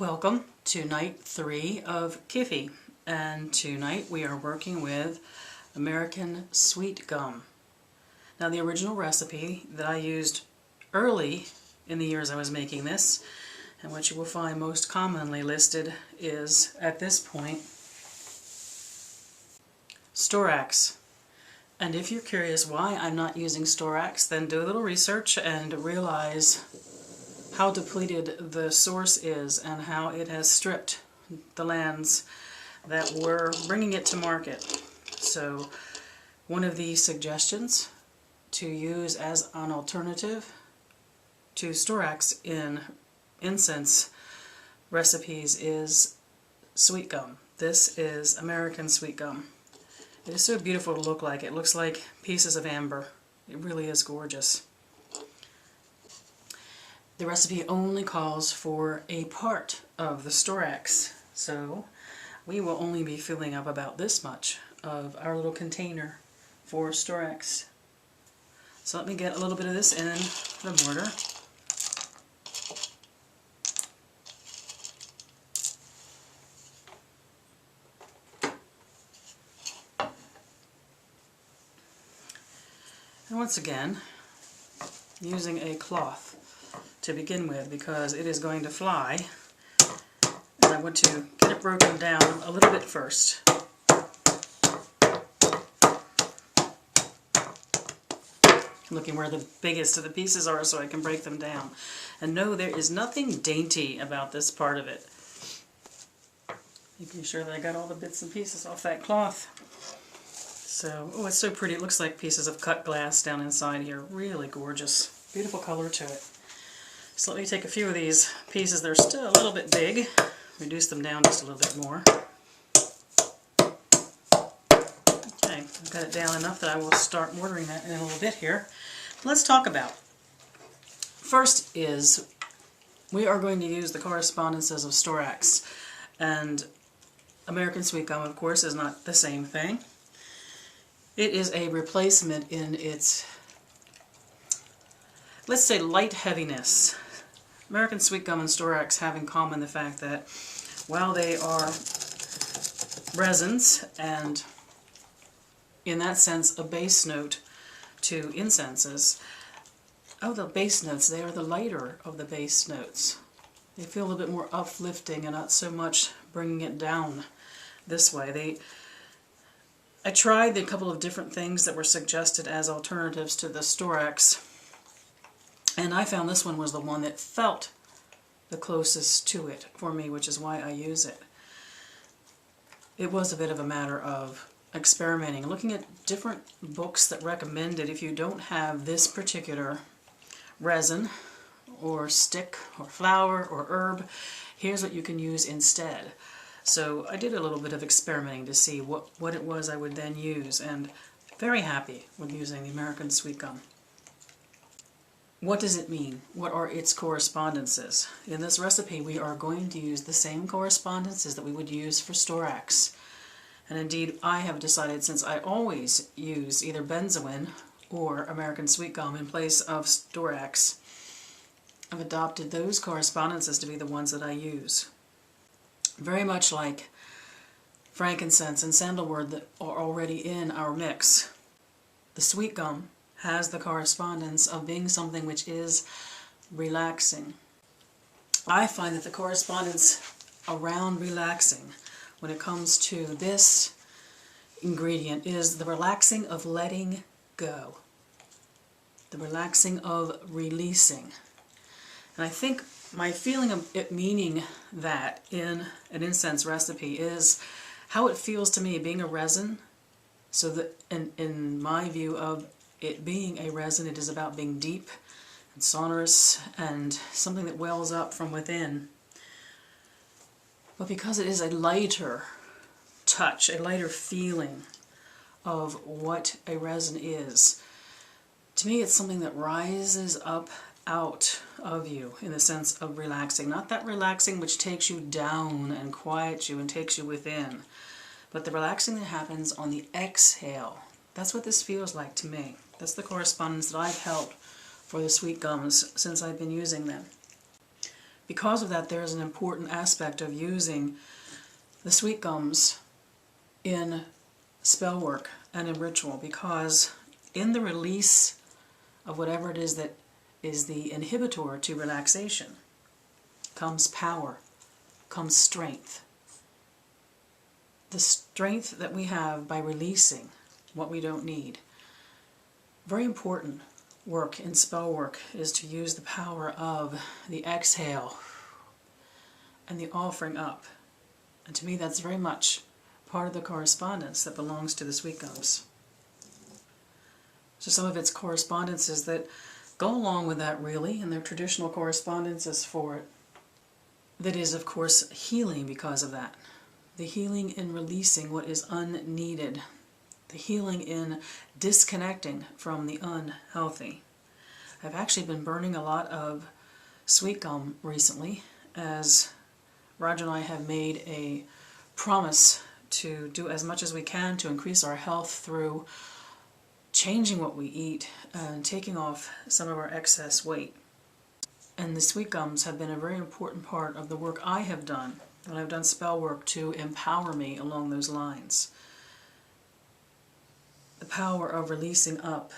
Welcome to night 3 of Kyphi, and tonight we are working with American sweet gum. Now the original recipe that I used early in the years I was making this, and what you will find most commonly listed is, at this point, Storax. And if you're curious why I'm not using Storax, then do a little research and realize how depleted the source is and how it has stripped the lands that were bringing it to market. So one of the suggestions to use as an alternative to Storax in incense recipes is sweet gum. This is American sweet gum. It is so beautiful to look like. It looks like pieces of amber. It really is gorgeous. The recipe only calls for a part of the Storax, so we will only be filling up about this much of our little container for Storax. So let me get a little bit of this in the mortar. And once again, using a cloth to begin with, because it is going to fly, and I want to get it broken down a little bit first. Looking where the biggest of the pieces are so I can break them down. And no, there is nothing dainty about this part of it. Making sure that I got all the bits and pieces off that cloth. So, oh, it's so pretty. It looks like pieces of cut glass down inside here. Really gorgeous. Beautiful color to it. So let me take a few of these pieces that are still a little bit big, reduce them down just a little bit more. Okay, I've got it down enough that I will start mortaring that in a little bit here. Let's talk about. First is, we are going to use the correspondences of Storax, and American sweet gum, of course, is not the same thing. It is a replacement in its, let's say, light heaviness. American sweet gum and Storax have in common the fact that while they are resins and in that sense a base note to incenses, the base notes, they are the lighter of the base notes. They feel a little bit more uplifting and not so much bringing it down this way. I tried a couple of different things that were suggested as alternatives to the Storax, and I found this one was the one that felt the closest to it for me, which is why I use it. It was a bit of a matter of experimenting, looking at different books that recommended if you don't have this particular resin or stick or flower or herb, here's what you can use instead. So I did a little bit of experimenting to see what it was I would then use, and very happy with using the American sweet gum. What does it mean? What are its correspondences? In this recipe we are going to use the same correspondences that we would use for Storax. And indeed I have decided, since I always use either benzoin or American sweet gum in place of Storax, I've adopted those correspondences to be the ones that I use. Very much like frankincense and sandalwood that are already in our mix, the sweet gum has the correspondence of being something which is relaxing. I find that the correspondence around relaxing when it comes to this ingredient is the relaxing of letting go, the relaxing of releasing. And I think my feeling of it meaning that in an incense recipe is how it feels to me being a resin. So that in my view of it being a resin, it is about being deep and sonorous and something that wells up from within. But because it is a lighter touch, a lighter feeling of what a resin is, to me it's something that rises up out of you in the sense of relaxing. Not that relaxing which takes you down and quiets you and takes you within, but the relaxing that happens on the exhale. That's what this feels like to me. That's the correspondence that I've held for the sweet gums since I've been using them. Because of that, there is an important aspect of using the sweet gums in spell work and in ritual, because in the release of whatever it is that is the inhibitor to relaxation comes power, comes strength. The strength that we have by releasing what we don't need. Very important work in spell work is to use the power of the exhale and the offering up. And to me, that's very much part of the correspondence that belongs to the sweet gums. So some of its correspondences that go along with that, really, and their traditional correspondences for it. That is, of course, healing because of that. The healing in releasing what is unneeded. The healing in disconnecting from the unhealthy. I've actually been burning a lot of sweet gum recently, as Roger and I have made a promise to do as much as we can to increase our health through changing what we eat and taking off some of our excess weight. And the sweet gums have been a very important part of the work I have done, and I've done spell work to empower me along those lines. The power of releasing up,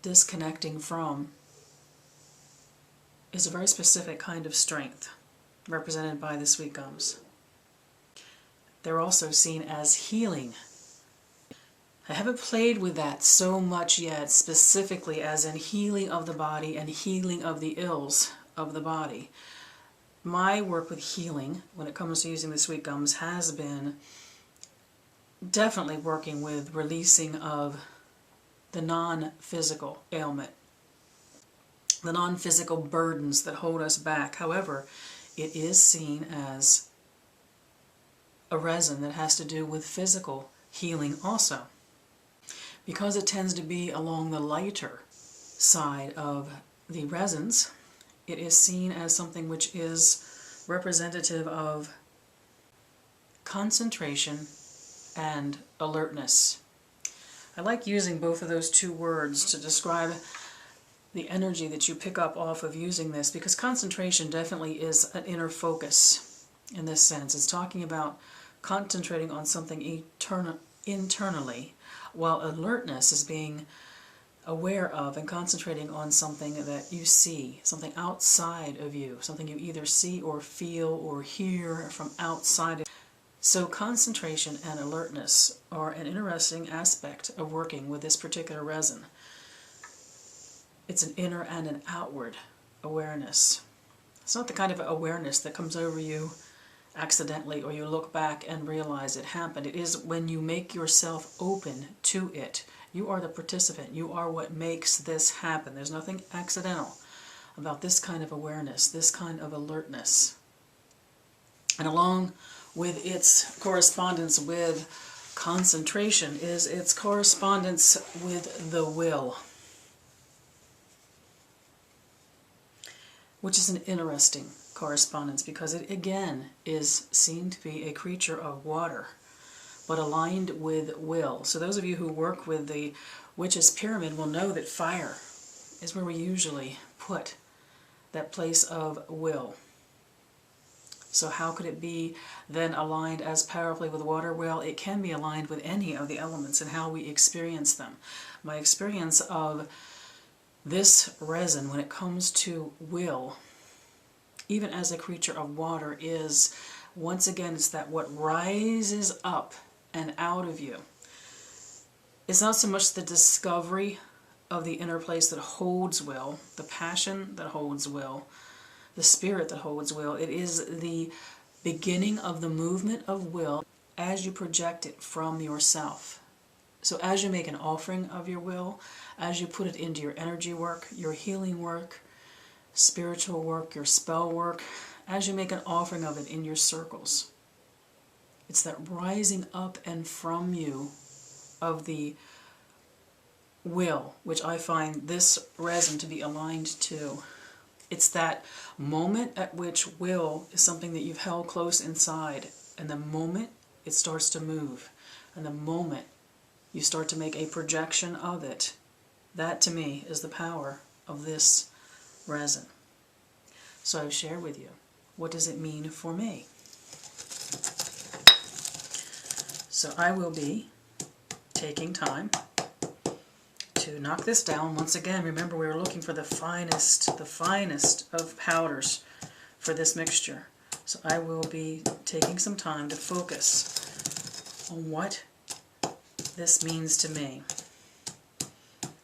disconnecting from, is a very specific kind of strength represented by the sweet gums. They're also seen as healing. I haven't played with that so much yet, specifically as in healing of the body and healing of the ills of the body. My work with healing, when it comes to using the sweet gums, has been definitely working with releasing of the non-physical ailment, the non-physical burdens that hold us back. However, it is seen as a resin that has to do with physical healing also. Because it tends to be along the lighter side of the resins, it is seen as something which is representative of concentration and alertness. I like using both of those two words to describe the energy that you pick up off of using this, because concentration definitely is an inner focus in this sense. It's talking about concentrating on something internally, while alertness is being aware of and concentrating on something that you see, something outside of you, something you either see or feel or hear from outside. So concentration and alertness are an interesting aspect of working with this particular resin. It's an inner and an outward awareness. It's not the kind of awareness that comes over you accidentally, or you look back and realize it happened. It is when you make yourself open to it. You are the participant. You are what makes this happen. There's nothing accidental about this kind of awareness, this kind of alertness. And along with its correspondence with concentration is its correspondence with the will, which is an interesting correspondence, because it again is seen to be a creature of water, but aligned with will. So those of you who work with the Witch's Pyramid will know that fire is where we usually put that place of will. So how could it be then aligned as powerfully with water? Well, it can be aligned with any of the elements and how we experience them. My experience of this resin when it comes to will, even as a creature of water, is, once again, it's that what rises up and out of you. It's not so much the discovery of the inner place that holds will, the passion that holds will, the spirit that holds will. It is the beginning of the movement of will as you project it from yourself. So as you make an offering of your will, as you put it into your energy work, your healing work, spiritual work, your spell work, as you make an offering of it in your circles, it's that rising up and from you of the will, which I find this resin to be aligned to. It's that moment at which will is something that you've held close inside, and the moment it starts to move, and the moment you start to make a projection of it, that to me is the power of this resin. So I've shared with you, what does it mean for me? So I will be taking time to knock this down. Once again, remember we were looking for the finest of powders for this mixture. So I will be taking some time to focus on what this means to me.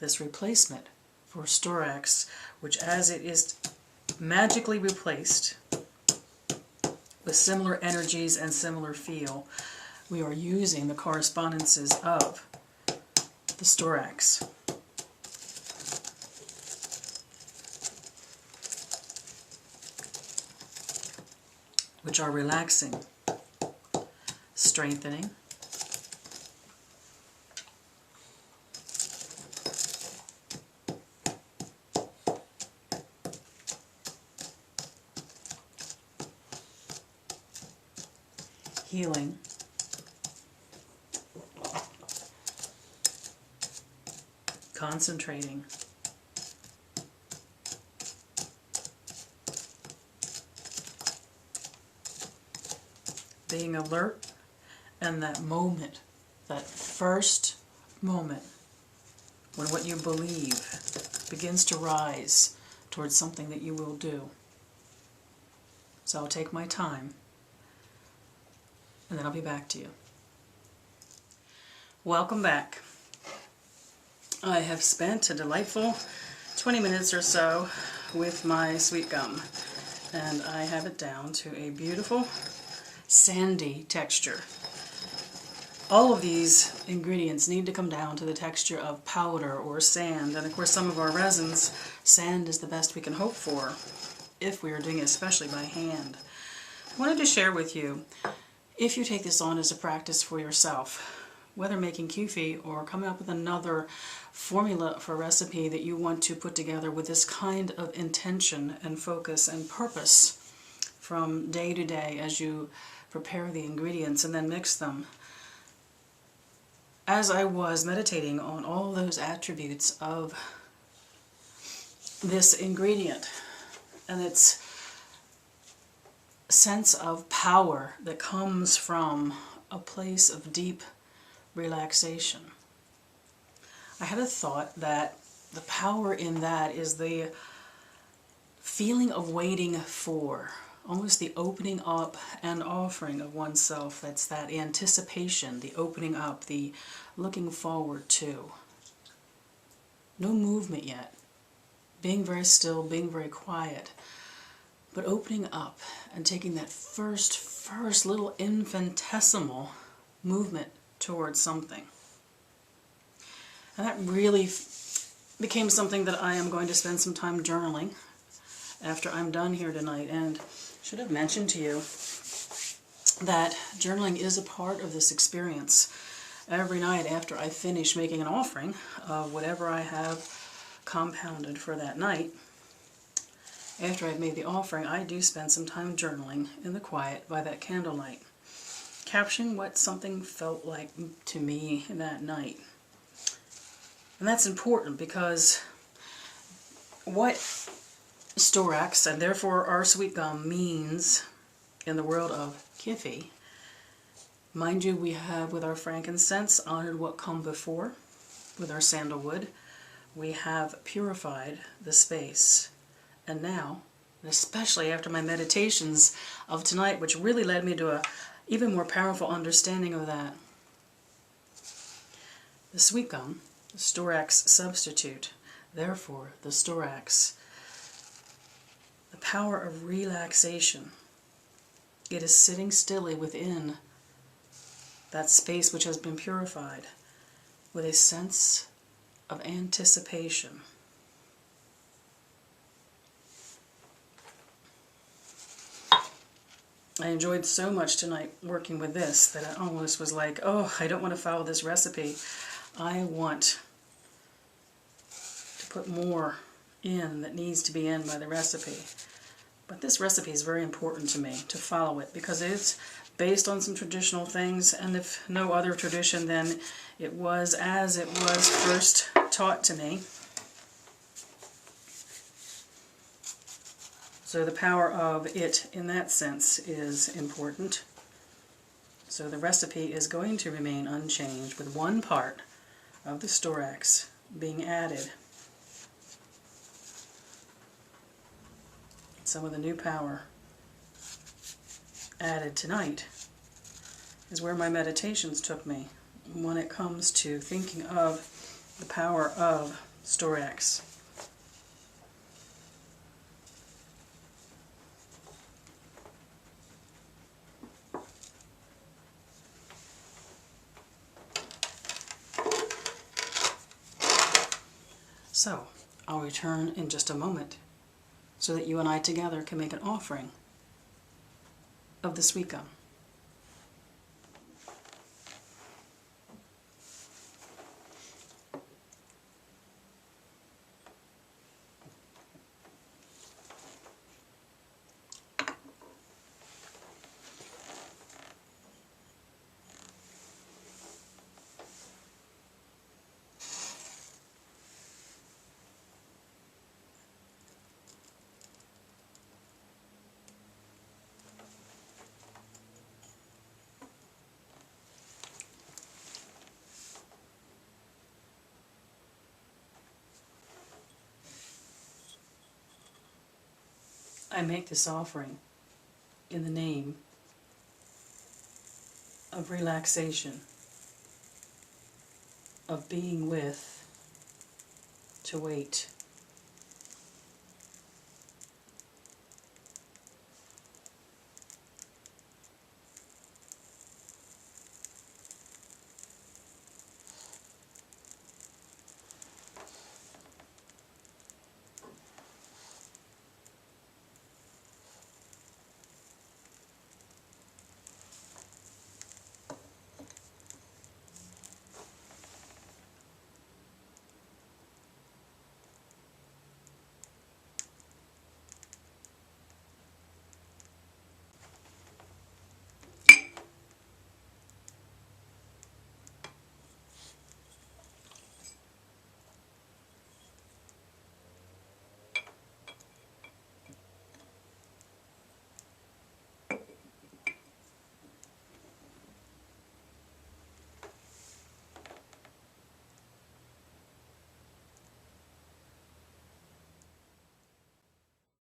This replacement for Storax, which as it is magically replaced with similar energies and similar feel, we are using the correspondences of the Storax. Which are relaxing, strengthening, healing, concentrating, being alert, and that moment, that first moment when what you believe begins to rise towards something that you will do. So I'll take my time, and then I'll be back to you. Welcome back. I have spent a delightful 20 minutes or so with my sweet gum, and I have it down to a beautiful sandy texture. All of these ingredients need to come down to the texture of powder or sand, and of course some of our resins, sand is the best we can hope for if we are doing it especially by hand. I wanted to share with you, if you take this on as a practice for yourself, whether making Kyphi or coming up with another formula for a recipe that you want to put together with this kind of intention and focus and purpose from day to day as you prepare the ingredients and then mix them. As I was meditating on all those attributes of this ingredient and its sense of power that comes from a place of deep relaxation, I had a thought that the power in that is the feeling of waiting for, almost the opening up and offering of oneself. That's that anticipation, the opening up, the looking forward to. No movement yet. Being very still, being very quiet, but opening up and taking that first little infinitesimal movement towards something. And that really became something that I am going to spend some time journaling after I'm done here tonight. And should have mentioned to you that journaling is a part of this experience. Every night after I finish making an offering of whatever I have compounded for that night, after I've made the offering, I do spend some time journaling in the quiet by that candlelight, capturing what something felt like to me that night. And that's important because what Storax, and therefore our sweet gum, means in the world of Kyphi, mind you, we have with our frankincense honored what come before. With our sandalwood, we have purified the space. And now, and especially after my meditations of tonight, which really led me to a even more powerful understanding of that, the sweet gum, the Storax substitute, therefore the Storax, the power of relaxation. It is sitting stilly within that space which has been purified with a sense of anticipation. I enjoyed so much tonight working with this that I almost was like, oh, I don't want to follow this recipe. I want to put more in that needs to be in by the recipe. But this recipe is very important to me to follow it because it's based on some traditional things, and if no other tradition, then it was as it was first taught to me. So the power of it in that sense is important. So the recipe is going to remain unchanged with one part of the Storax being added. Some of the new power added tonight is where my meditations took me when it comes to thinking of the power of Storax. So, I'll return in just a moment so that you and I together can make an offering of the sweet gum. I make this offering in the name of relaxation, of being with, to wait,